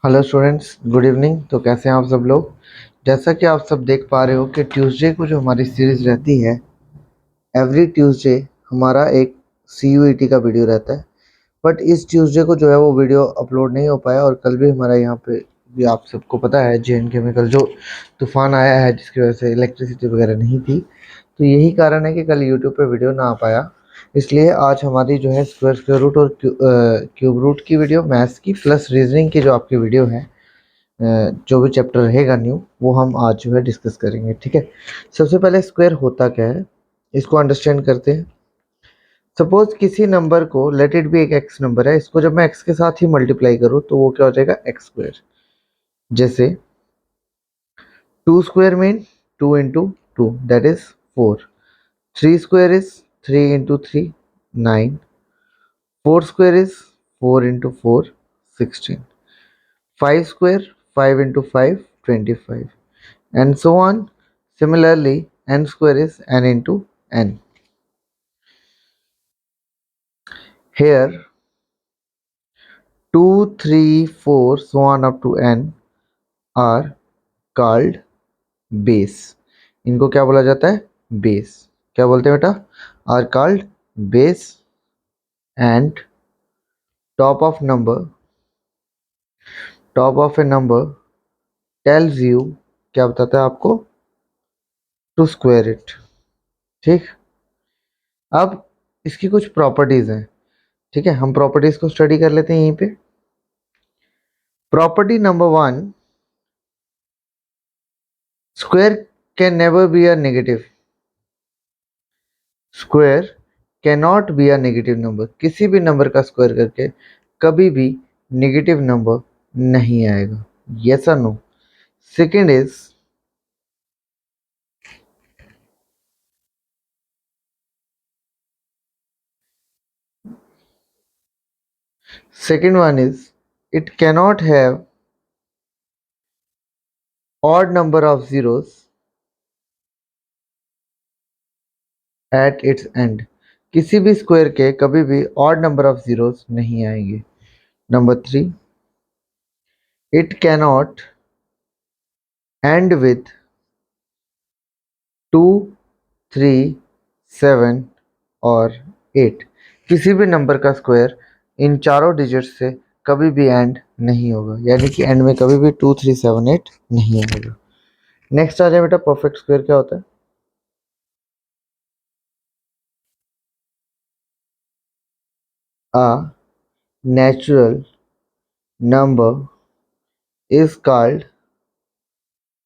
Hello students, good evening. तो कैसे हैं आप सब लोग। जैसा कि आप सब देख पा रहे हो कि ट्यूसडे को जो हमारी सीरीज़ रहती है, एवरी ट्यूसडे हमारा एक CUET का वीडियो रहता है। बट इस ट्यूसडे को जो है वो वीडियो अपलोड नहीं हो पाया, और कल भी हमारा यहाँ पे भी आप सबको पता है JN केमिकल जो तूफान आया है जिसकी वजह से इलेक्ट्रिसिटी वगैरह नहीं थी। तो यही कारण है कि कल यूट्यूब पे वीडियो ना आ पाया। इसलिए आज हमारी जो है स्क्वायर रूट और क्यूब रूट की वीडियो, मैथ्स की प्लस रीजनिंग की जो आपकी वीडियो है, जो भी चैप्टर रहेगा न्यू, वो हम आज जो है डिस्कस करेंगे। ठीक है। सबसे पहले स्क्वायर होता क्या है इसको अंडरस्टैंड करते हैं। सपोज किसी नंबर को, लेट इट बी एक एक्स नंबर है, इसको जब मैं एक्स के साथ ही मल्टीप्लाई करूँ तो वो क्या हो जाएगा, एक्स स्क्वायर। जैसे 2 square mean 2 into 2, that is 4। 3 square is 3 into 3, 9। 4 square is 4 into 4, 16। 5 square, 5 into 5, 25, and so on. Similarly, n square is n into n. Here 2, 3, 4, so on up to n are called base. इनको क्या बोला जाता है, base. क्या बोलते हैं बेटा, are called base. And top of number, top of a number tells you, क्या बताता है आपको, टू स्क्वायर इट। ठीक। अब इसकी कुछ प्रॉपर्टीज हैं। ठीक है, हम प्रॉपर्टीज को स्टडी कर लेते हैं यहीं पे। Property number 1, square can never be a negative. Square cannot be a negative number. किसी भी नंबर का स्क्वायर करके कभी भी नेगेटिव नंबर नहीं आएगा। यस और no. Second is, second one is, it cannot have odd number of zeros at its end. किसी भी स्क्वायर के कभी भी ऑड नंबर ऑफ जीरोस नहीं आएंगे। Number 3, it cannot end with 2, 3, 7 और 8। किसी भी नंबर का स्क्वायर इन चारों डिजिट्स से कभी भी एंड नहीं होगा, यानी कि एंड में कभी भी 2, 3, 7, 8 नहीं आएगा। नेक्स्ट आ जाए बेटा, परफेक्ट स्क्वायर क्या होता है। A natural number is called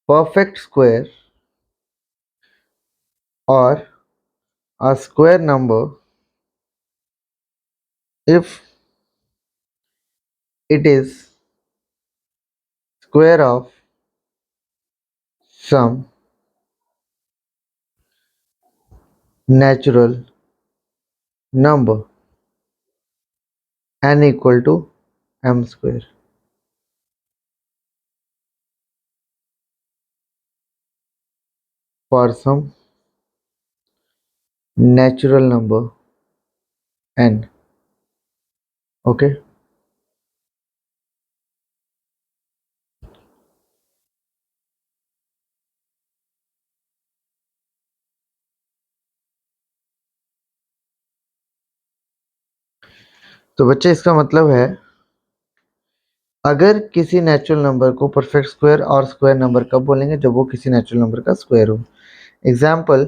perfect square, or a square number if it is square of some natural number n equal to m square. For some natural number n. Okay. तो बच्चे इसका मतलब है, अगर किसी नेचुरल नंबर को perfect square और square number कब बोलेंगे, जब वो किसी नेचुरल नंबर का स्क्वायर हो। Example,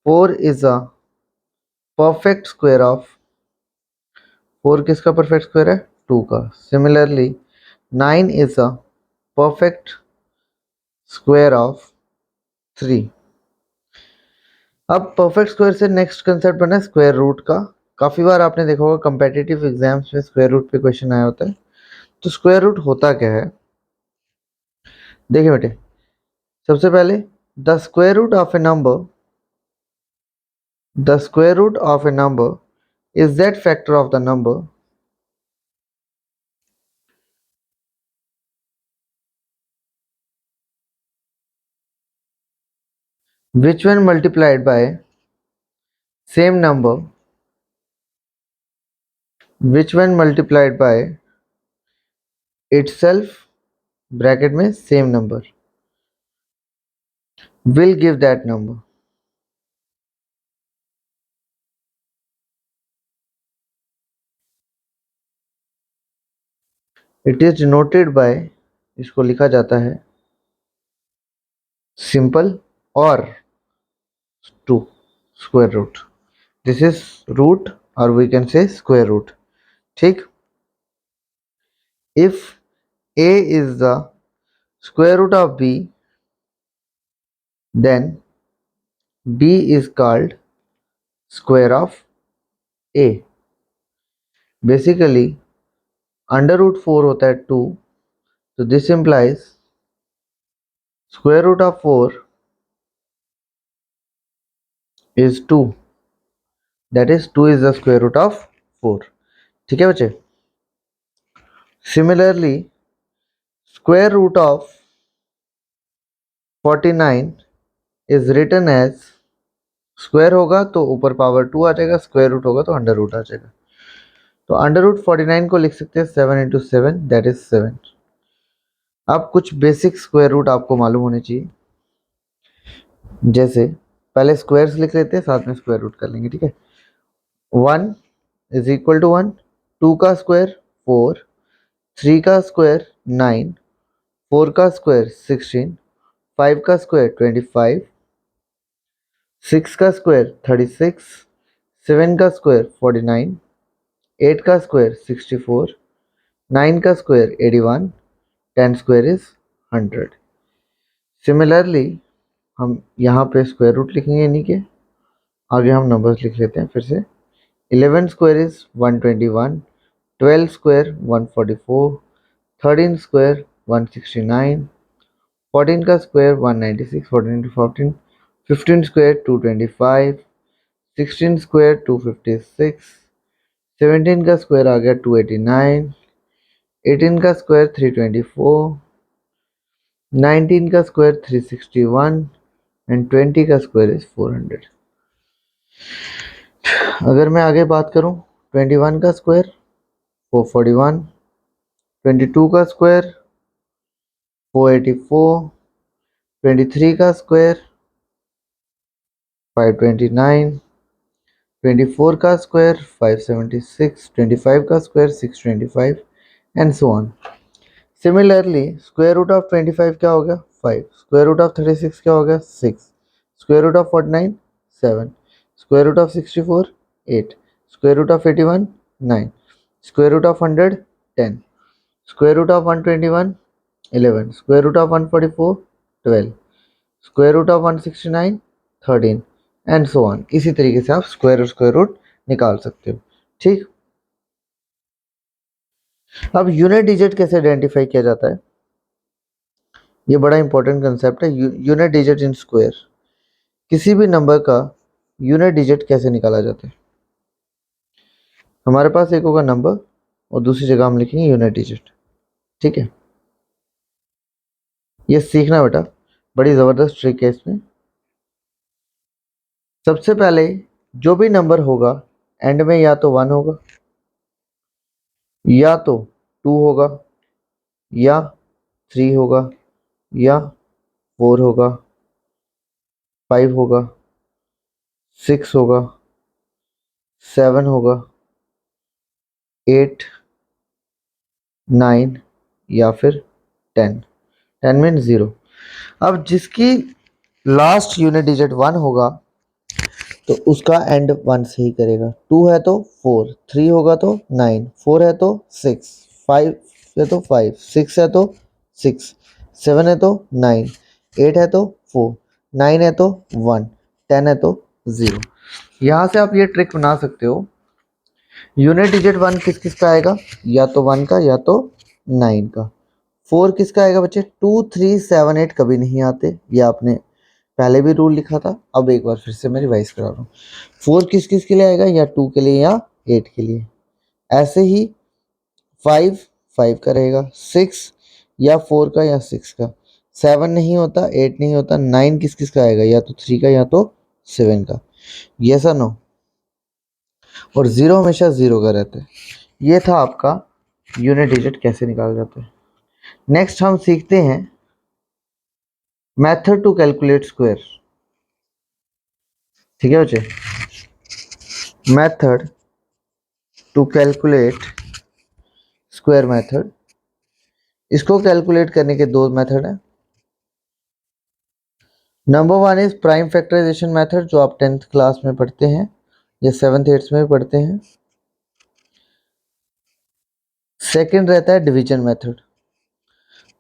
4 is a perfect square of, 4 किसका परफेक्ट स्क्वायर है, 2 का। Similarly 9 is a perfect square of 3। अब परफेक्ट स्क्वायर से नेक्स्ट कंसेप्ट बना है स्क्वायर रूट का। काफ़ी बार आपने देखा होगा कंपेटिटिव एग्जाम्स में स्क्वायर रूट पे क्वेश्चन आया होता है। तो स्क्वायर रूट होता क्या है, देखिए बेटे। सबसे पहले, the square root of a number, the square root of a number is that factor of the number which when multiplied by same number, which when multiplied by itself bracket में same number will give that number. It is denoted by, इसको लिखा जाता है simple और two square root. This is root और we can say square root. ठीक. If a is the square root of b, then b is called square of a. Basically under root 4 होता है 2, तो this implies square root of 4 is 2. That is 2 is the square root of 4. ठीक है बच्चे. Similarly, square root of 49 is written as, square होगा तो ऊपर power 2 आ जाएगा, स्क्वायर रूट होगा तो अंडर रूट आ जाएगा. तो अंडर रूट 49 को लिख सकते हैं 7 इंटू 7, दैट इज 7. अब कुछ बेसिक स्क्वायर रूट आपको मालूम होने चाहिए. जैसे पहले स्क्वायर्स लिख लेते हैं, साथ में स्क्वायर रूट कर लेंगे. ठीक है. 1 इज इक्वल टू 1, 2 का स्क्वायर 4, 3 का स्क्वायर 9, 4 का स्क्वायर 16, 5 का स्क्वायर 25, 6 का स्क्वायर 36, 7 का स्क्वायर 49, 8 का स्क्वायर 64, 9 का स्क्वायर 81, 10 स्क्वायर इज 100. सिमिलरली हम यहाँ पे स्क्वायर रूट लिखेंगे इन्हीं के, आगे हम नंबर्स लिख लेते हैं फिर से. 11 स्क्वायर इज 121, 12 स्क्वायर 144, 13 स्क्वायर 169, 14 का स्क्वायर 196, 14 इंटू 14, 15 स्क्वायर 225, 16 स्क्वायर 256, 17 का स्क्वायर आ गया 289, 18 का स्क्वायर 324, 19 का स्क्वायर 361 एंड 20 का स्क्वायर इज 400. अगर मैं आगे बात करूं, 21 का स्क्वायर 441, 22 का स्क्वायर 484, 23 का स्क्वायर 529, 24 का स्क्वायर 576, 25 का square 625 and so on. Similarly square root of 25 क्या हो गया 5, स्क्वायर रूट ऑफ 36 क्या हो गया 6, square root of 49 7, square root of 64 8, square root of 81 9, square root of 100 10, square root of 121 11, square root of 144 12, square root of 169 13 and so on. इसी तरीके से आप स्क्वायर और स्क्वायर रूट निकाल सकते हो. ठीक. अब यूनिट डिजिट कैसे आइडेंटिफाई किया जाता है, ये बड़ा इंपॉर्टेंट कंसेप्ट है. Unit digit in square. किसी भी नंबर का यूनिट डिजिट कैसे निकाला जाता है. हमारे पास एक होगा नंबर और दूसरी जगह हम लिखेंगे यूनिट डिजिट. ठीक है. ये सीखना बेटा, बड़ी ज़बरदस्त ट्रिक है इसमें. सबसे पहले जो भी नंबर होगा एंड में या तो 1 होगा, या तो 2 होगा, या 3 होगा, या 4 होगा, 5 होगा, 6 होगा, 7 होगा, 8 9 या फिर 10. 10 मीन 0. अब जिसकी लास्ट यूनिट डिजिट 1 होगा तो उसका एंड 1 से ही करेगा. 2 है तो 4, 3 होगा तो 9, 4 है तो 6, 5 है तो 5, 6 है तो 6, 7 है तो 9, 8 है तो 4, 9 है तो 1, 10 है तो 0. यहाँ से आप ये ट्रिक बना सकते हो. यूनिट डिजिट 1 किस किस का आएगा, या तो 1 का या तो 9 का. 4 किसका आएगा बच्चे, 2 3 7 8 कभी नहीं आते, ये आपने पहले भी रूल लिखा था, अब एक बार फिर से मैं रिवाइज करा रहा हूँ. 4 किस किस के लिए आएगा, या 2 के लिए या 8 के लिए. ऐसे ही 5 5 का रहेगा, 6 या 4 का या 6 का, 7 नहीं होता, 8 नहीं होता, 9 किस किस का आएगा, या तो 3 का या तो 7 का. यस और नो. और 0 हमेशा 0 का रहता है. ये था आपका यूनिट डिजिट कैसे निकाला जाता है. नेक्स्ट हम सीखते हैं मेथड टू कैलकुलेट स्क्वायर। ठीक है बच्चे, method to calculate square method. इसको कैलकुलेट करने के दो मेथड हैं। Number one is prime factorization method, जो आप 10th क्लास में पढ़ते हैं या 7th 8th में पढ़ते हैं। सेकंड रहता है डिवीजन मेथड।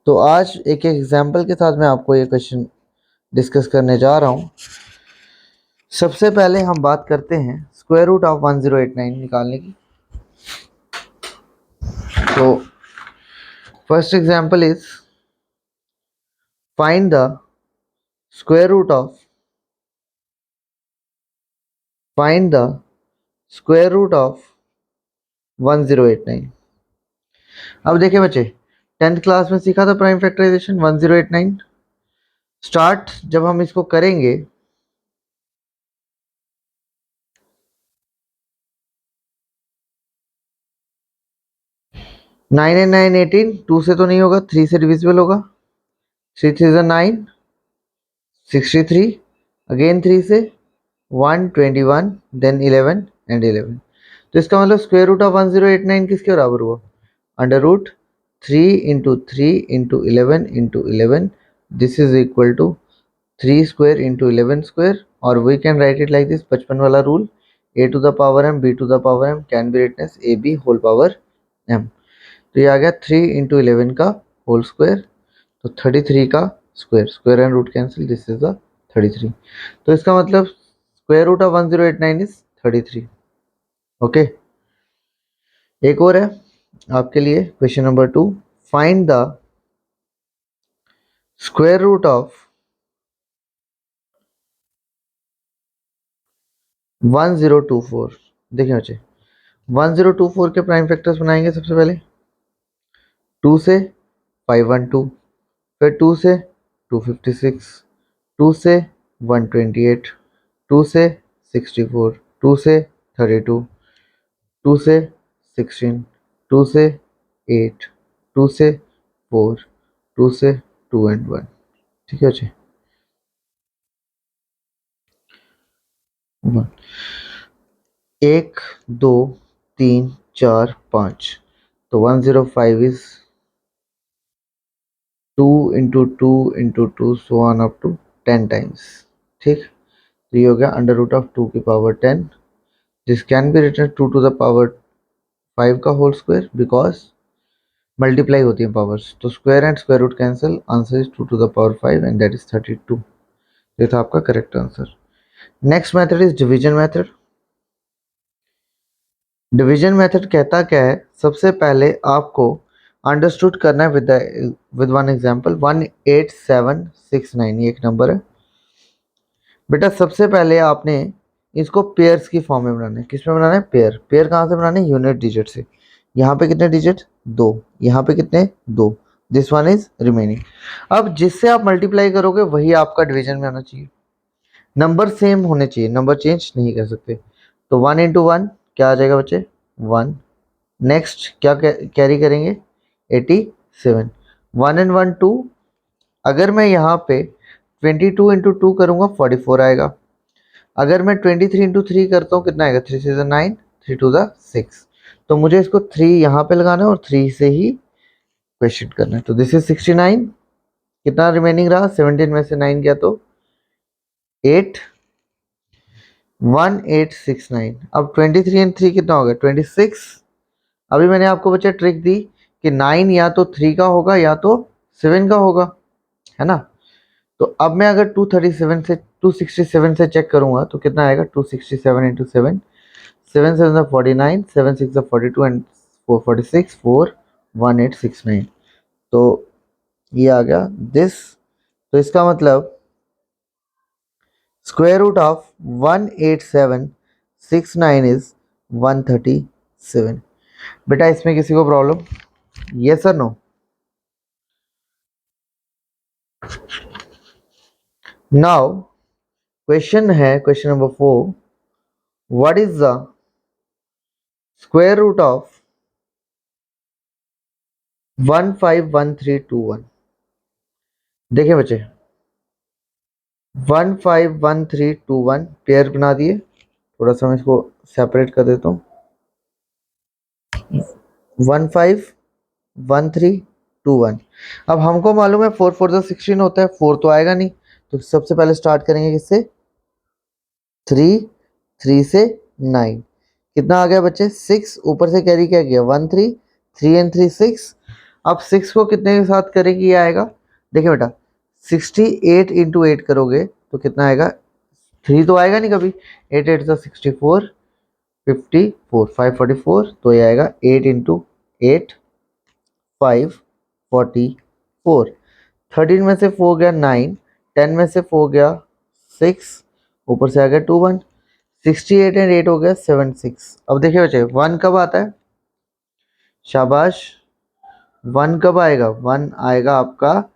तो आज एक एग्जांपल के साथ मैं आपको ये क्वेश्चन डिस्कस करने जा रहा हूँ। सबसे पहले हम बात करते हैं स्क्वायर रूट ऑफ 1089 निकालने की। तो first example is find the square root of square root of 1089। अब देखिए बच्चे, 10th क्लास में सीखा था प्राइम फैक्टराइजेशन 1089। स्टार्ट जब हम इसको करेंगे, नाइन एंड 9 18, 2 से तो नहीं होगा, 3 से डिविजिबल होगा। 3 3 9, 63, अगेन 3 से 121, देन 11 एंड 11। तो इसका मतलब स्क्वायर रूट ऑफ 1089 किसके बराबर हुआ? Under root 3 into 3 into 11 into 11, this is equal to 3 square into 11 square. और we can write it like this, 55 वाला rule, a to the power m b to the power m can be written as ab whole power m। तो ये आ गया 3 into 11 का whole square, तो 33 का square, square and root cancel, this is the 33। तो इसका मतलब square root of 1089 is 33। Okay, एक और है आपके लिए question number 2। Find the square root of 1024। देखिए बच्चे, 1024 के प्राइम फैक्टर्स बनाएंगे। सबसे पहले 2 से 512, फिर 2 से 256, 2 से 128, 2 से 64, 2 से 32, 2 से 16, 2 से 8, 2 से 4, 2 से 2 एंड 1। ठीक है बच्चे, 1 2 3 4 5। तो 105 is 2 into 2 into 2 so on up to 10 times. ठीक, तो ये हो गया अंडर रूट ऑफ 2 की power 10। This can be written 2 to the power 5 का होल स्क्वायर, बिकॉज मल्टीप्लाई होती है पावर्स। तो square and square root cancel, answer is 2 to the power 5 and that is 32। ये था आपका correct answer. Next method is division method. Division method कहता क्या है? सबसे पहले आपको अंडरस्टूड करना है विद वन एग्जांपल। 18769 ये एक नंबर है बेटा। सबसे पहले आपने इसको पेयर्स की फॉर्म में बनाना है। किस में बनाना है? पेयर। पेयर कहाँ से बनाने? यूनिट डिजिट से। यहाँ पे कितने डिजिट? 2। यहाँ पे कितने? 2। This one is remaining. अब जिससे आप मल्टीप्लाई करोगे वही आपका डिवीजन में आना चाहिए। नंबर सेम होने चाहिए, नंबर चेंज नहीं कर सकते। तो 1 इंटू 1 क्या आ जाएगा बच्चे? 1। नेक्स्ट क्या कैरी करेंगे? 87। 1 एंड 1 2। अगर मैं यहाँ पे 22 इंटू 2 करूँगा 44 आएगा। अगर मैं 23 इंटू 3 करता हूँ कितना आएगा? 3 से 9, 3 टू द 6। तो मुझे इसको 3 यहाँ पे लगाना है और 3 से ही क्वेश्चन करना है। तो दिस इज 69। कितना रिमेनिंग रहा? 17 में से 9 गया तो 8, 1869। अब 23 एंड 3 कितना हो गया? 26। अभी मैंने आपको बच्चा ट्रिक दी कि 9 या तो 3 का होगा या तो 7 का होगा, है ना। तो अब मैं अगर 267 से चेक करूंगा तो कितना आएगा? 267 इंटू 7, 7 7 49, 7 6 42 एंड 4 46, 4 1869। तो ये आ गया दिस। तो इसका मतलब स्क्वायर रूट ऑफ 18769 इज 137। बेटा इसमें किसी को प्रॉब्लम? यस और नो? नाउ क्वेश्चन है, question number 4। What is the square root of 151321। देखिए बच्चे, 151321 पेयर बना दिए। थोड़ा सा मैं इसको सेपरेट कर देता हूँ। 151321। अब हमको मालूम है 4 4 16 होता है, 4 तो आएगा नहीं, तो सबसे पहले स्टार्ट करेंगे किससे? 3, 3 से 9, कितना आ गया बच्चे? 6, ऊपर से कैरी क्या गया? 1 3, 3 एंड 3 6। अब 6 को कितने के साथ करेंगे? ये आएगा, देखिए बेटा, 68 इंटू 8 करोगे तो कितना आएगा? 3 तो आएगा नहीं कभी। 8 8 सा 64, 54, 544, तो ये आएगा 8 इंटू 8, 544। 13 में से 4 गया 9, 10 में से 4 गया 6, ऊपर से आ गया 2 1, 68 एंड 8 हो गया 76। अब देखिए बच्चे, 1 कब आता है? शाबाश, 1 कब आएगा? 1 आएगा आपका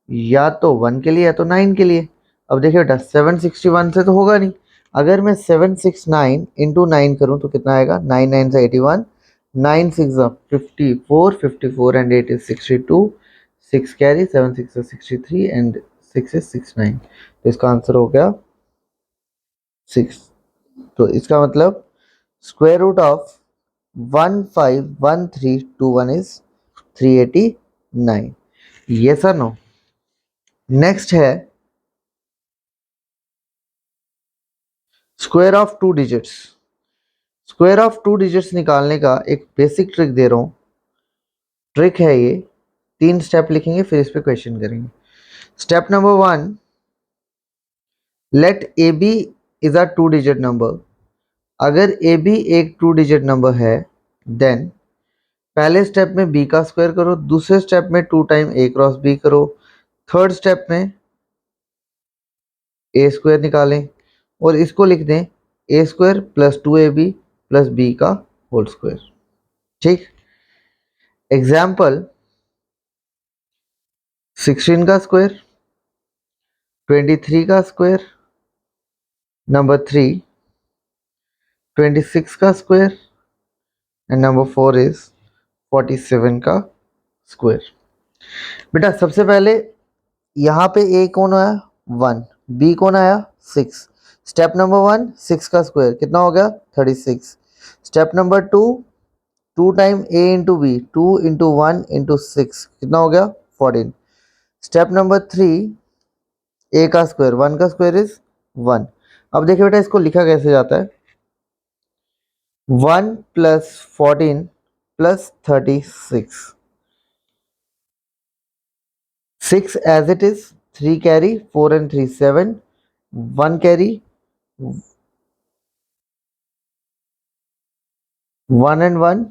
या तो 1 के लिए या तो 9 के लिए। अब देखिए बेटा, 761 से तो होगा नहीं। अगर मैं 769 इंटू 9 करूँ तो कितना आएगा? 9 9 से 81, 9 6 54, 54 and 8 is 62, 6 carry, 7 6 63 and 6 is 69। तो इसका आंसर हो गया 6। तो इसका मतलब square root of 151321 is 389। Yes और नो? नेक्स्ट है square of 2 digits. Square of 2 digits निकालने का एक बेसिक ट्रिक दे रहा हूं। ट्रिक है ये, 3 स्टेप लिखेंगे फिर इस पे क्वेश्चन करेंगे। Step number 1, let A B is a 2 digit number. अगर ए बी एक 2 डिजिट नंबर है, देन पहले स्टेप में बी का स्क्वायर करो, दूसरे स्टेप में 2 टाइम ए क्रॉस बी करो, थर्ड स्टेप में ए स्क्वायर निकालें और इसको लिख दें ए स्क्वायर प्लस 2ab प्लस बी का होल स्क्वायर। ठीक। एग्जाम्पल, 16 का स्क्वायर, 23 का स्क्वायर, नंबर 3 26 का स्क्वायर एंड नंबर 4 इज 47 का स्क्वायर। बेटा सबसे पहले यहाँ पे ए कौन आया? 1, बी कौन आया? 6। स्टेप नंबर 1, 6 का स्क्वायर कितना हो गया? 36। स्टेप नंबर 2, 2 टाइम ए इंटू बी, 2 इंटू 1 इंटू 6 कितना हो गया? 14। स्टेप नंबर 3, ए का स्क्वायर, 1 का स्क्वायर इज 1। अब देखिए बेटा, इसको लिखा कैसे जाता है? 1 plus 14 plus 36, 6 as it is, 3 carry, 4 and 3 7, 1 carry, 1 and 1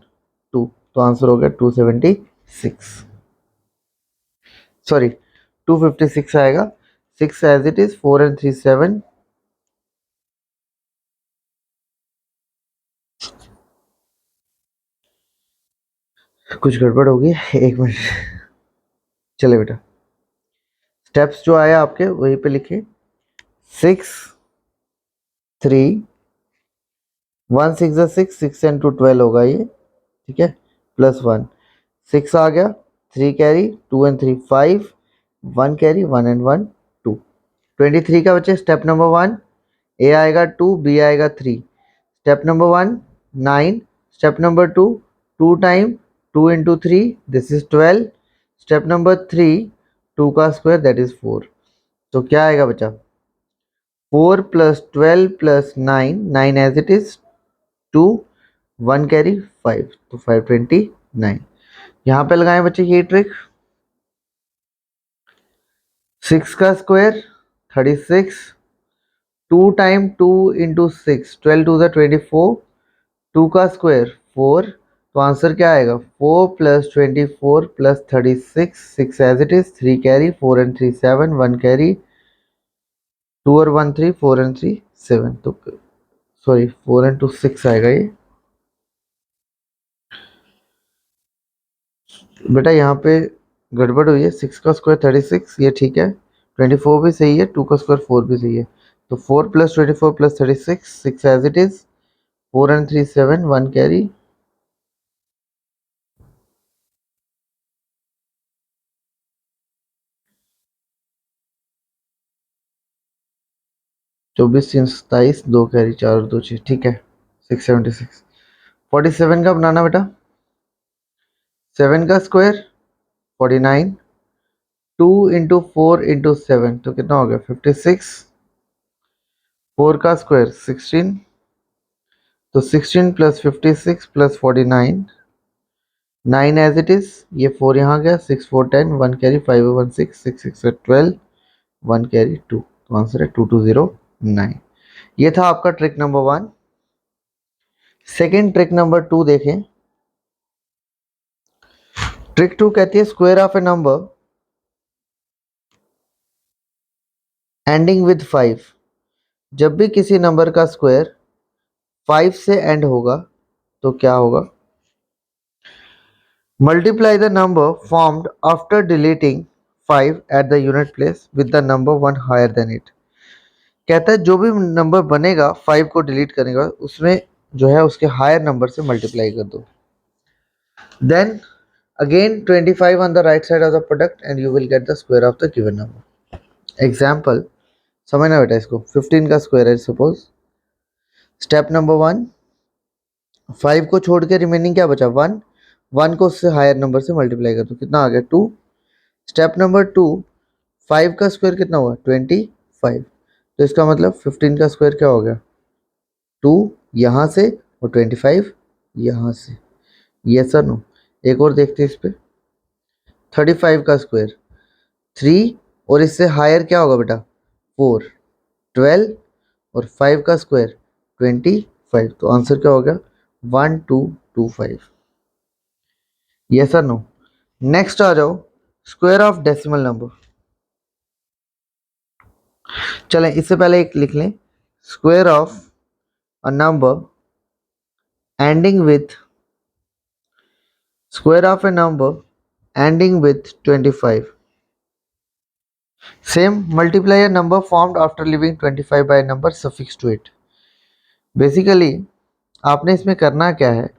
2, तो आंसर हो गया 276, सॉरी 256 आएगा। 6 एज इट इज, 4 एंड 3 7, कुछ गड़बड़ होगी, एक मिनट। चले बेटा, स्टेप्स जो आया आपके वहीं पे लिखे। 6 3, 1 6 6, 6 एंड 2 12 होगा ये, ठीक है, प्लस 1, 6 आ गया, 3 कैरी, 2 एंड 3 5, 1 कैरी, 1 एंड 1 2। 23 का बच्चे स्टेप नंबर 1, ए आएगा 2, बी आएगा 3। Step number 1 9, step number 2 2 time 2 into 3, this is 12। Step number 3, 2 का स्क्वायर दैट इज 4। तो क्या आएगा बच्चा? 4 plus 12 plus 9, 9 as it is, 2 1 carry 5, तो 529। यहाँ पे लगाएं बच्चे ये ट्रिक। 6 का square 36, 2 time 2 into 6, 12 to the 24, 2 का स्क्वायर 4, तो आंसर क्या आएगा? 4 plus 24 plus 36, 6 as it is, 3 carry, 4 and 3 7, 1 carry, 2 और 1 3, 4 एंड 3 7, तो सॉरी 4 एंड 2 6 आएगा ये। बेटा यहाँ पे गड़बड़ हुई है, 6 का स्क्वायर 36 ये ठीक है, 24 भी सही है, 2 का स्क्वायर 4 भी सही है, तो 4 plus 24 plus 36, 6 as it is, 4 and 3 7, 1 carry, 24 3 27, 2 carry 4 और 2 6, ठीक है 676। 47 का बनाना बेटा, 7 का स्क्वायर 49, 2 इंटू 4 इंटू 7 तो कितना हो गया 56, 4 का स्क्वायर 16, तो 16 plus 56 plus 49, 9 as it is, ये 4 यहाँ गया, 6 4 10, 1 कैरी 5 1 6, 6 6 12, 1 कैरी 2, तो आंसर है 2209। ये था आपका trick number 1। Second trick number 2 देखें। ट्रिक 2 कहती है square of a number ending with 5। जब भी किसी नंबर का स्क्वायर 5 से एंड होगा तो क्या होगा? Multiply the number formed after deleting 5 at the unit place with the number 1 higher than it. कहता है जो भी नंबर बनेगा 5 को डिलीट करेगा उसमें जो है उसके हायर नंबर से मल्टीप्लाई कर दो। Then again 25 on the right side of the product and you will get the square of the given number. Example समझना बेटा इसको, 15 का स्क्वायर है सपोज। स्टेप नंबर 1, 5 को छोड़ के रिमेनिंग क्या बचा 1, 1 को उससे हायर नंबर से मल्टीप्लाई कर दो, कितना आ गया 2। स्टेप नंबर 2, 5 का स्क्वायर कितना हुआ 25, तो इसका मतलब 15 का स्क्वायर क्या हो गया 2 यहाँ से और 25 यहाँ से। ये सर नो, एक और देखते हैं इस पे। 35 का स्क्वायर 3 और इससे हायर क्या होगा बेटा 4, 12 और 5 का स्क्वायर 25, तो आंसर क्या हो गया 1225। Yes sir no. नेक्स्ट आ जाओ स्क्वायर ऑफ डेसिमल नंबर। चलें इससे पहले एक लिख लें, square of a number ending with, square of a number ending with 25। Same multiply a number formed after leaving 25 by a number suffixed to it। Basically आपने इसमें करना क्या है,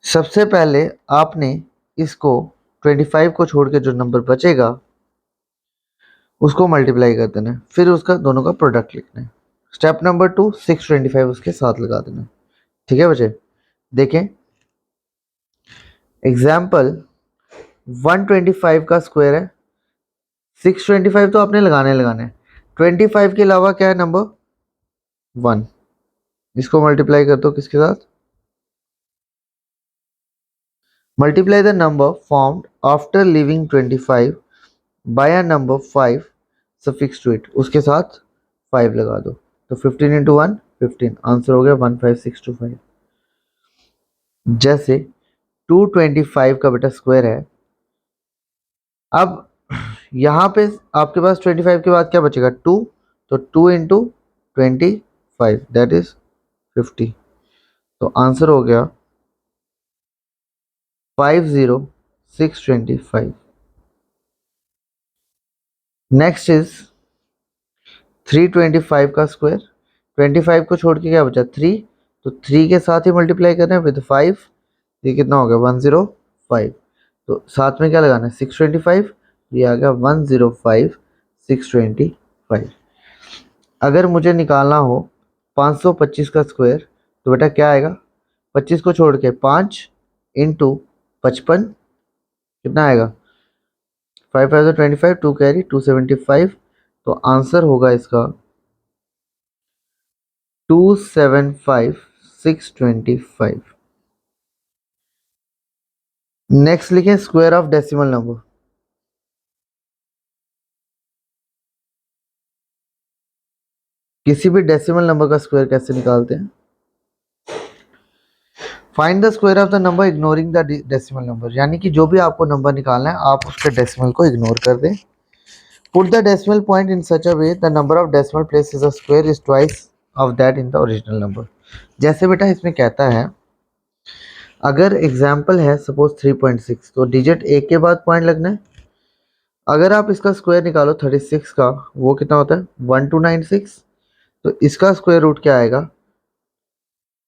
सबसे पहले आपने इसको 25 को छोड़ के जो नंबर बचेगा उसको मल्टीप्लाई कर देना है, फिर उसका दोनों का प्रोडक्ट लिखना है। स्टेप नंबर 2, 625 उसके साथ लगा देना है। ठीक है बच्चे, देखें एग्जाम्पल 125 का स्क्वायर है, 625 तो आपने लगाने है, 25 के अलावा क्या है नंबर 1, इसको मल्टीप्लाई कर दो किसके साथ, multiply the number formed after leaving 25 by a number 5 suffix to it, उसके साथ 5 लगा दो, तो 15 इंटू 1 15, आंसर हो गया 15625। जैसे 225 का बेटा स्क्वायर है, अब यहाँ पे आपके पास 25 के बाद क्या बचेगा 2, तो 2 इंटू 25 दैट इज 50, तो आंसर हो गया 50625। नेक्स्ट इज 325 का स्क्वायर, 25 को छोड़ के क्या बचा 3, तो 3 के साथ ही मल्टीप्लाई करना है विद 5, ये कितना हो गया 105, तो साथ में क्या लगाना है 625, ये आ गया 105 625। अगर मुझे निकालना हो 525 का स्क्वायर तो बेटा क्या आएगा, 25 को छोड़ के 5 इंटू 55 कितना आएगा 5 5 25, 2 कैरी 275, तो आंसर होगा इसका 275625। नेक्स्ट लिखें स्क्वायर ऑफ डेसिमल नंबर। किसी भी डेसिमल नंबर का स्क्वायर कैसे निकालते हैं, find the square of the number ignoring the decimal number, यानी कि जो भी आपको नंबर निकालना है आप उसके डेसिमल को इग्नोर कर दें। Put the decimal point in such a way the number of decimal places a square is twice of that in the original number. जैसे बेटा इसमें कहता है अगर एग्जाम्पल है सपोज 3.6, तो डिजिट एक के बाद पॉइंट लगना है। अगर आप इसका स्क्वायर निकालो 36 का, वो कितना होता है 1296, तो इसका स्क्वायर रूट क्या आएगा,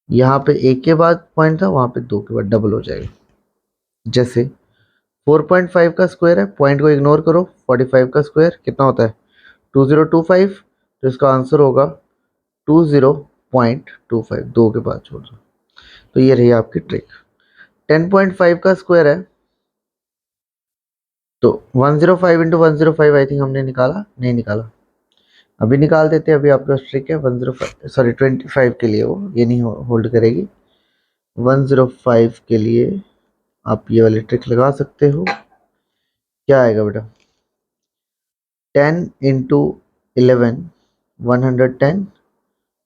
यहाँ पे एक के बाद पॉइंट था वहाँ पे 2 के बाद डबल हो जाएगा। जैसे 4.5 का स्क्वायर है, पॉइंट को इग्नोर करो, 45 का स्क्वायर कितना होता है 2025, तो इसका आंसर होगा 20.25, 2 के बाद छोड़ दो। तो ये रही आपकी ट्रिक। 10.5 का स्क्वायर है तो 105 इंटू 105 आई थिंक हमने निकाला, नहीं निकाला, अभी निकाल देते हैं। अभी आपके पास ट्रिक है 105, सॉरी 25 के लिए, वो ये नहीं होल्ड करेगी। 105 के लिए आप ये वाली ट्रिक लगा सकते हो। क्या आएगा बेटा, 10 इंटू 11 110,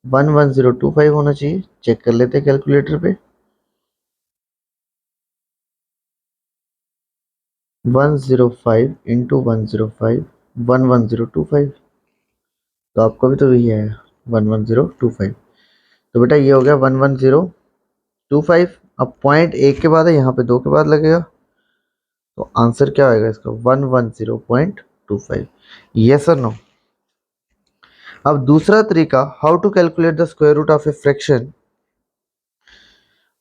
11025 होना चाहिए। चेक कर लेते हैं कैलकुलेटर पे। 105 इंटू 105 11025, तो आपको भी तो यही है 11025। तो बेटा ये हो गया 11025। अब पॉइंट एक के बाद है, यहाँ पे 2 के बाद लगेगा, तो आंसर क्या आएगा इसका 110.25। यस और नो। अब दूसरा तरीका, how to calculate the square root of a fraction.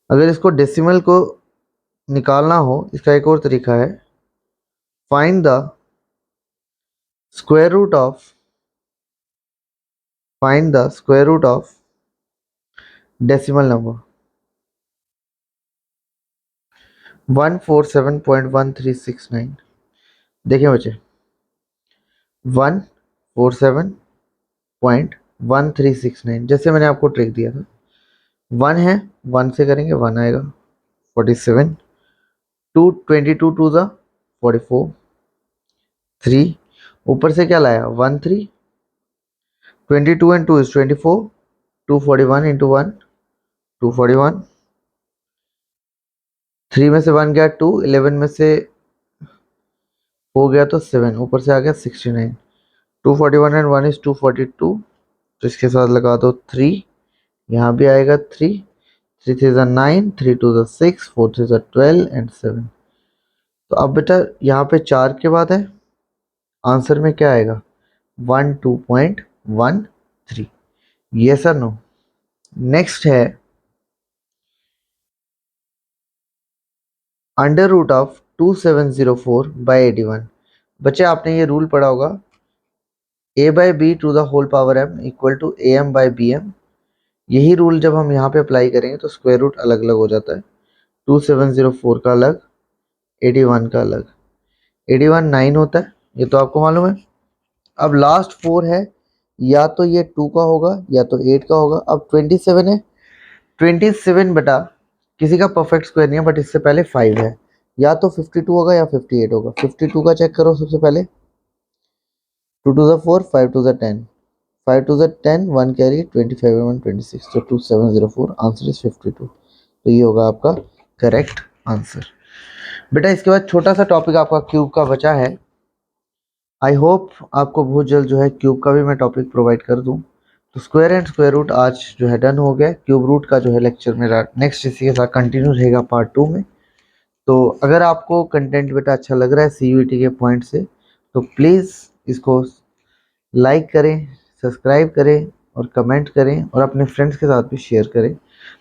अगर इसको डेसिमल को निकालना हो, इसका एक और तरीका है, find the square root of decimal number 147.1369। देखिए बच्चे 147.1369, जैसे मैंने आपको ट्रिक दिया था, 1 है, 1 से करेंगे 1 आएगा 47, 22 टू ज़ा 44, 3 ऊपर से क्या लाया 1 3, 22 एंड 2 इज 24, 241 इंटू 1 241, 3 में से 1 गया 2, 11 में से हो गया तो 7, ऊपर से आ गया 69, 241 एंड 1 इज 242, तो इसके साथ लगा दो 3, यहाँ भी आएगा 3, 3 3 ज़ा 9, 3 2 ज़ा 6, 4 3 ज़ा 12 एंड 7। तो अब बेटा यहाँ पे 4 के बाद है, आंसर में क्या आएगा 12.13। यस और नो। नेक्स्ट है अंडर रूट ऑफ 2704/81। बच्चे आपने ये रूल पढ़ा होगा, a/b to the whole power m equal to am/bm। यही रूल जब हम यहाँ पे अप्लाई करेंगे तो स्क्वायर रूट अलग अलग हो जाता है। 2704 का अलग, 81 का अलग। 81 9 होता है, ये तो आपको मालूम है। अब लास्ट 4 है, या तो ये 2 का होगा या तो 8 का होगा। अब 27 है, 27 बेटा किसी का परफेक्ट स्क्वायर नहीं है, बट इससे पहले 5 है, या तो 52 होगा या 58 होगा। 52 का चेक करो सबसे पहले, 2 2 ज़ा 4, 5 2 ज़ा 10, 5 2 ज़ा 10, 1 कैरी, 25 and 1 26, तो 2704, आंसर इज 52। तो ये होगा आपका करेक्ट आंसर। बेटा इसके बाद छोटा सा टॉपिक आपका क्यूब का बचा है। आई होप आपको बहुत जल्द जो है क्यूब का भी मैं टॉपिक प्रोवाइड कर दूं। तो स्क्वायर एंड स्क्वायर रूट आज जो है डन हो गया। क्यूब रूट का जो है लेक्चर मेरा नेक्स्ट इसी के साथ कंटिन्यू रहेगा पार्ट 2 में। तो अगर आपको कंटेंट बेटा अच्छा लग रहा है CUET के पॉइंट से, तो प्लीज़ इसको लाइक करें, सब्सक्राइब करें और कमेंट करें और अपने फ्रेंड्स के साथ भी शेयर करें।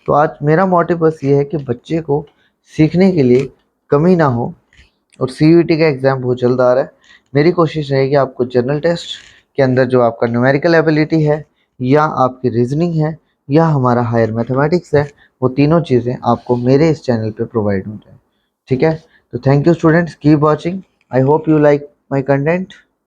तो आज मेरा मोटिव बस ये है कि बच्चे को सीखने के लिए कमी ना हो, और CUET का एग्ज़ाम बहुत जल्द आ रहा है। मेरी कोशिश रहेगी आपको जनरल टेस्ट के अंदर जो आपका न्यूमेरिकल एबिलिटी है, या आपकी रीजनिंग है, या हमारा हायर मैथमेटिक्स है, वो तीनों चीज़ें आपको मेरे इस चैनल पे प्रोवाइड हो जाए। ठीक है, तो thank you students, keep watching. I hope you like my content.